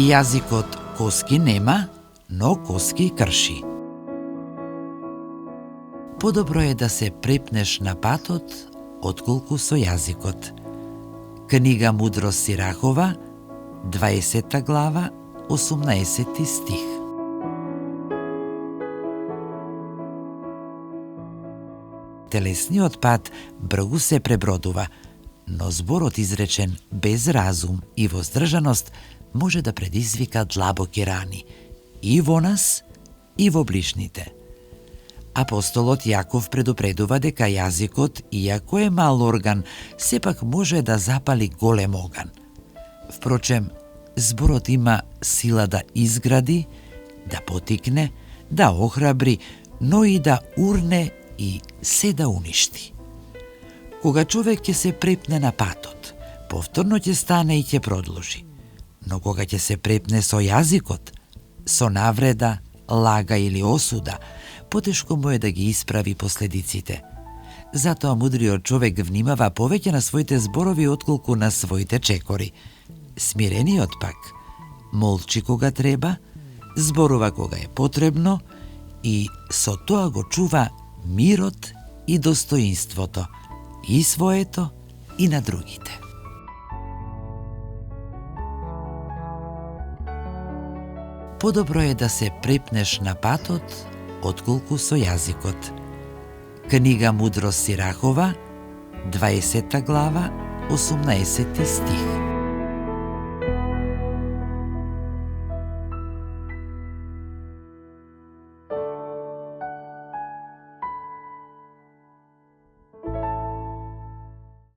Јазикот коски нема, но коски крши. Подобро е да се препнеш на патот, отколку со јазикот. Книга Мудрост Сирахова, 20 глава, 18 стих. Телесниот пат бргу се пребродува, но зборот изречен без разум и воздржаност може да предизвика длабоки рани и во нас, и во ближните. Апостолот Јаков предупредува дека јазикот, иако е мал орган, сепак може да запали голем оган. Впрочем, зборот има сила да изгради, да потикне, да охрабри, но и да урне и се да уништи. Кога човек ќе се препне на патот, повторно ќе стане и ќе продолжи. Но кога ќе се препне со јазикот, со навреда, лага или осуда, потешко му е да ги исправи последиците. Затоа мудриот човек внимава повеќе на своите зборови отколку на своите чекори. Смирениот пак молчи кога треба, зборува кога е потребно и со тоа го чува мирот и достоинството, и своето, и на другите. Подобро е да се препнеш на патот, отколку со јазикот. Книга Мудрост Сирахова, 20 глава, 18 стих.